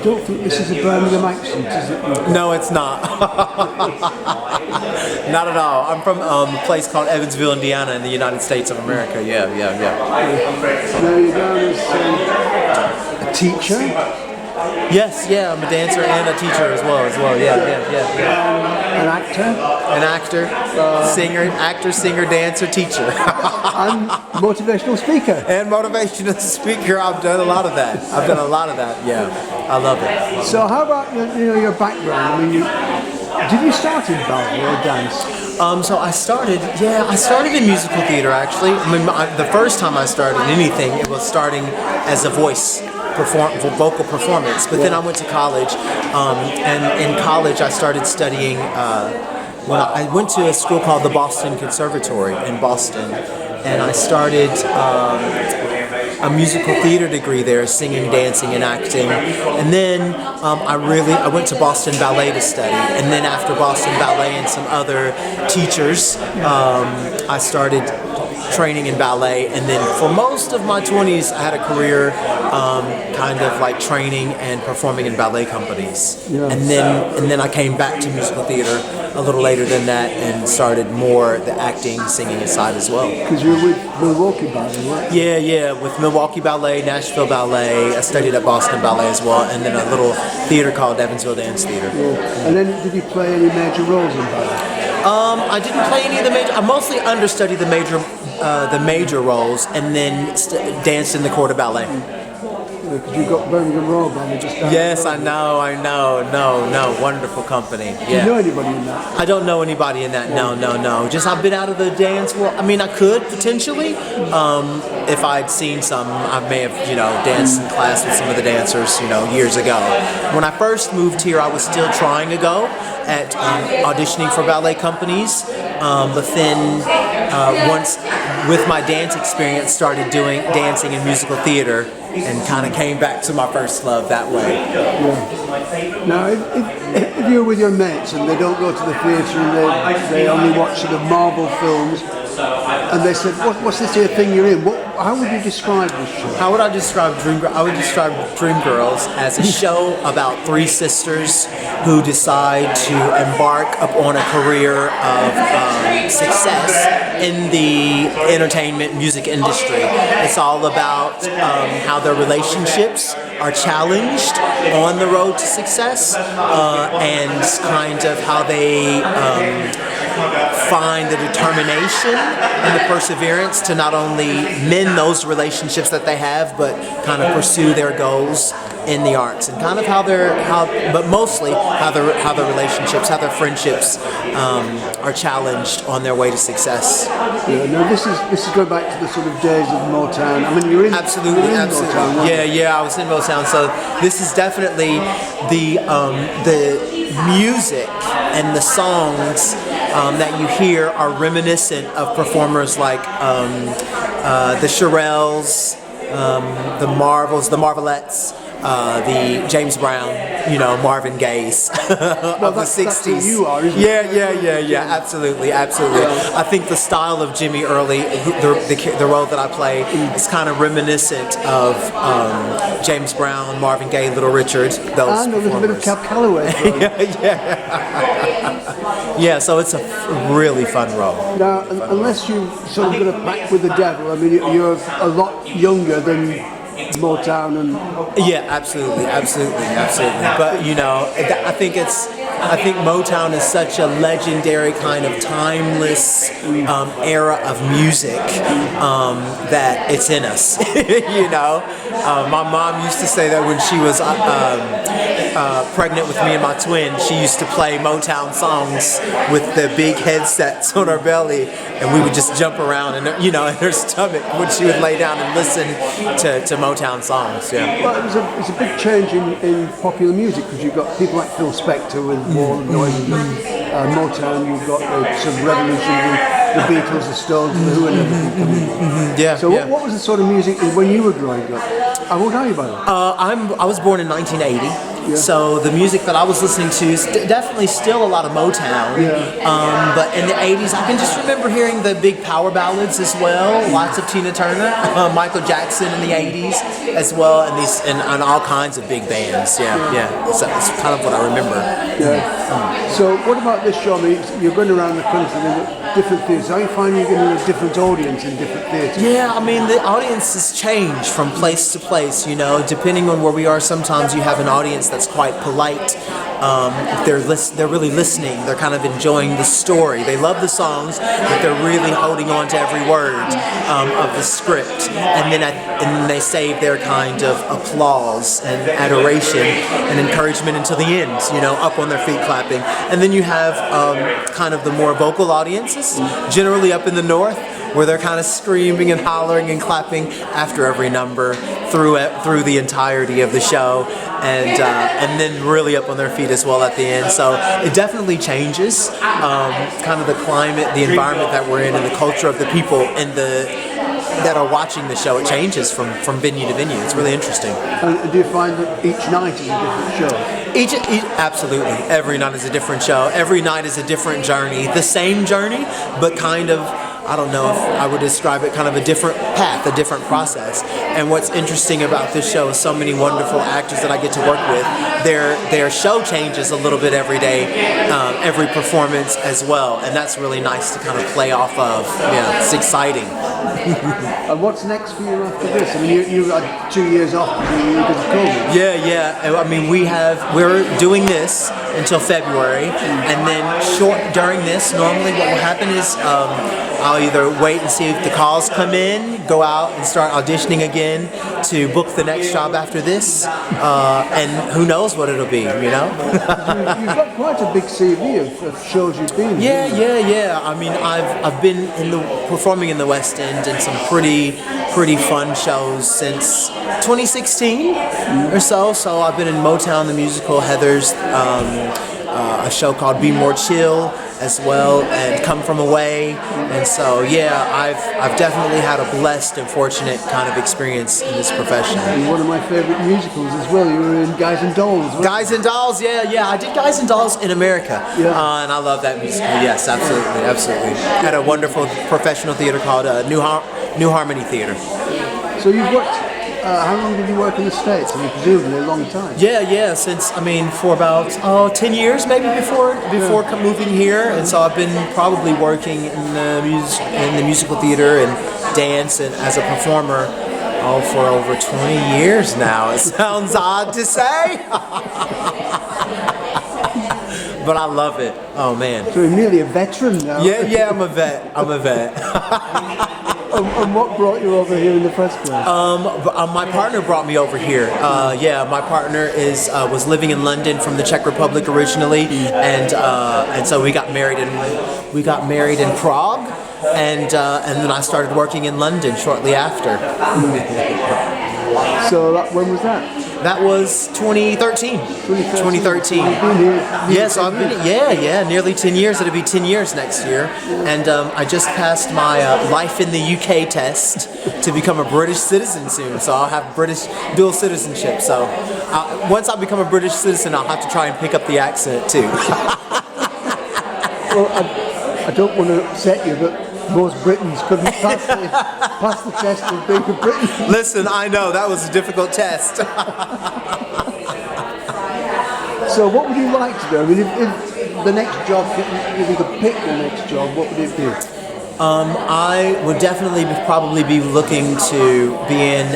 don't think this is a Birmingham accent, is it? No, it's not. Not at all. I'm from a place called Evansville, Indiana, in the United States of America. Yeah. Now you're down as a teacher. Yes, yeah, I'm a dancer and a teacher as well. Yeah. An actor. An actor, singer, dancer, teacher. And motivational speaker. And motivational speaker. I've done a lot of that. Yeah. I love it. So how about your background? I mean, did you start in ballet or dance? So I started in musical theater actually. I mean, the first time I started anything, it was starting as a vocal performance. But then I went to college, and in college I started studying. I went to a school called the Boston Conservatory in Boston, and I started a musical theater degree there, singing, dancing, and acting. And then I went to Boston Ballet to study. And then after Boston Ballet and some other teachers, I started training in ballet. And then for most of my 20s, I had a career kind of like training and performing in ballet companies. Yeah. And then I came back to musical theater a little later than that and started more the acting, singing side as well. Because you're with Milwaukee Ballet, right? Yeah, with Milwaukee Ballet, Nashville Ballet. I studied at Boston Ballet as well, and then a little theater called Evansville Dance Theater. Yeah. And then did you play any major roles in ballet? I didn't play any of the major. I mostly understudied the major roles, and then danced in the court of ballet. Because you've got Birmingham Royal Ballet just down Yes, the I road. know. No, wonderful company. Yeah. Do you know anybody in that? I don't know anybody in that. No. Just I've been out of the dance world. I mean, I could potentially, if I'd seen some. I may have, danced in class with some of the dancers, years ago. When I first moved here, I was still trying to go at auditioning for ballet companies, but then once with my dance experience, started doing dancing in musical theater, and kind of came back to my first love that way. Yeah. Now, if you're with your mates and they don't go to the theatre and they only watch sort of Marvel films, and they said, what's this here thing you're in? How would you describe this show? How would I describe Dreamgirls? I would describe Dreamgirls as a show about three sisters who decide to embark upon a career of success in the entertainment music industry. It's all about how their relationships are challenged on the road to success, and kind of how they find the determination and the perseverance to not only mend those relationships that they have, but kind of pursue their goals in the arts, and kind of but mostly how their relationships, how their friendships are challenged on their way to success. Yeah, now this is going back to the sort of days of Motown. I mean, you're in absolutely. Motown, right? Yeah, I was in Motown. So this is definitely the music and the songs that you hear are reminiscent of performers like the Shirelles, the Marvels, the Marvelettes, the James Brown, Marvin Gaye's of the 60s. That's who you are, isn't it? Yeah, absolutely. I think the style of Jimmy Early, the role that I play, is kind of reminiscent of James Brown, Marvin Gaye, Little Richard, those And a little bit of Cab Calloway. Yeah, so it's a really fun role. Now, unless you sort of got a pact with the devil, I mean, you're a lot younger than Motown and... Yeah, absolutely. But I think Motown is such a legendary kind of timeless era of music that it's in us. My mom used to say that when she was pregnant with me and my twin, she used to play Motown songs with the big headsets on her belly, and we would just jump around in her stomach when she would lay down and listen to Motown songs. Yeah. Well, it's a big change in popular music, because you've got people like Phil Spector with Wall and Noise, and Motown. You've got the sort of revolution with the Beatles, the Stones, and the Who, and everything coming. Yeah. So what was the sort of music when you were growing up? How old are you, by the way? I was born in 1980. So the music that I was listening to is definitely still a lot of Motown. But in the 80s, I can just remember hearing the big power ballads as well. Lots of Tina Turner, Michael Jackson in the 80s as well, and all kinds of big bands. So that's kind of what I remember. So what about this show? I mean, you're going around the country with different theatres. How are you finding you're getting a different audience in different theatres? Yeah, I mean, the audiences change from place to place, you know, depending on where we are. Sometimes you have an audience that's quite polite. They're really listening. They're kind of enjoying the story. They love the songs, but they're really holding on to every word of the script. And then they save their kind of applause and adoration and encouragement until the end, you know, up on their feet clapping. And then you have kind of the more vocal audiences, generally up in the north, where they're kind of screaming and hollering and clapping after every number through the entirety of the show, and then really up on their feet as well at the end. So it definitely changes kind of the climate, the environment that we're in, and the culture of the people that are watching the show. It changes from venue to venue. It's really interesting. And do you find that each night is a different show? Absolutely. Every night is a different show. Every night is a different journey. The same journey, but kind of, I don't know if I would describe it, kind of a different path, a different process. And what's interesting about this show is so many wonderful actors that I get to work with. Their show changes a little bit every day, every performance as well. And that's really nice to kind of play off of. Yeah, it's exciting. And what's next for you after this? I mean, you had 2 years off because of COVID. Yeah. I mean, we're doing this until February, and then during this, normally what will happen is I'll either wait and see if the calls come in, go out and start auditioning again to book the next job after this, and who knows what it'll be, you know? You've got quite a big CV of shows you've been in. Yeah. I mean, I've been performing in the West End in some pretty fun shows since 2016 or so. So I've been in Motown the musical, Heather's, a show called Be More Chill as well, and Come From Away. And so I've definitely had a blessed and fortunate kind of experience in this profession. And one of my favorite musicals as well, you were in Guys and Dolls. Guys and Dolls, yeah. I did Guys and Dolls in America, and I love that musical. Yes, absolutely. Had a wonderful professional theater called New Harmony Theater. So you've worked. How long did you work in the States? I mean, presumably a long time. Yeah. Since, for about 10 years maybe before moving here, and so I've been probably working in the musical theater and dance and as a performer for over 20 years now. It sounds odd to say, but I love it. Oh man. So you're nearly a veteran now. Yeah. I'm a vet. And what brought you over here in the first place? My partner brought me over here. My partner was living in London from the Czech Republic originally, and so we got married in Prague, and then I started working in London shortly after. So when was that? That was 2013. 2013. Yeah, so I've been nearly 10 years. It'll be 10 years next year. And I just passed my Life in the UK test to become a British citizen soon. So I'll have British dual citizenship. So once I become a British citizen, I'll have to try and pick up the accent too. Well, I don't want to upset you, but most Britons couldn't pass the test of being a Briton. Listen, I know, that was a difficult test. So what would you like to do? I mean, if the next job, if you could pick the next job, what would it be? I would definitely probably be looking to be in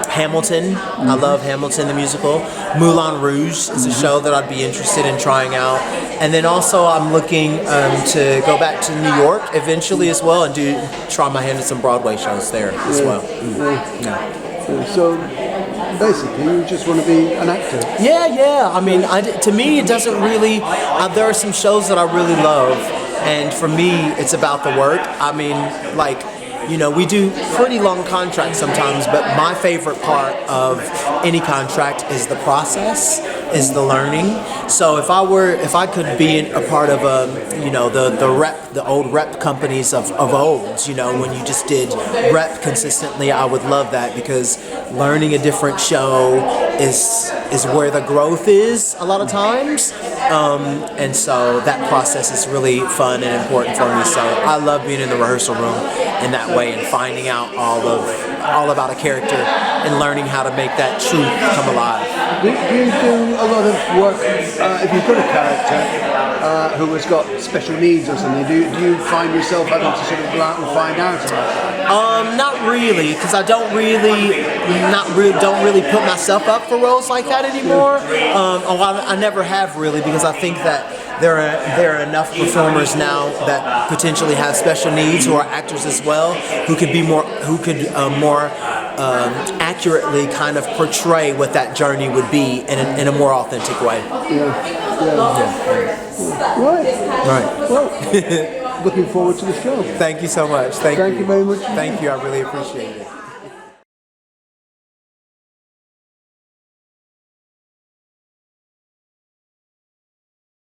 Hamilton. I love Hamilton the musical. Moulin Rouge is a show that I'd be interested in trying out. And then also I'm looking to go back to New York eventually as well and try my hand at some Broadway shows there as well. So basically you just want to be an actor? Yeah. I mean, to me it doesn't really, there are some shows that I really love. And for me, it's about the work. I mean, we do pretty long contracts sometimes, but my favorite part of any contract is the process is the learning. So if I could be a part of the old rep companies of old, you know, when you just did rep consistently, I would love that, because learning a different show is where the growth is a lot of times. And so that process is really fun and important for me. So I love being in the rehearsal room in that way and finding out all about a character and learning how to make that truth come alive. Do you do a lot of work, if you've got a character who has got special needs or something, do you find yourself having to sort of go out and find out about it? Not really, because I don't really put myself up for roles like that anymore. I never have really, because I think that there are enough performers now that potentially have special needs, who are actors as well, who could more accurately kind of portray what that journey would be in a more authentic way. Right. Well, looking forward to the show. Thank you so much. Thank you very much. Thank you. I really appreciate it.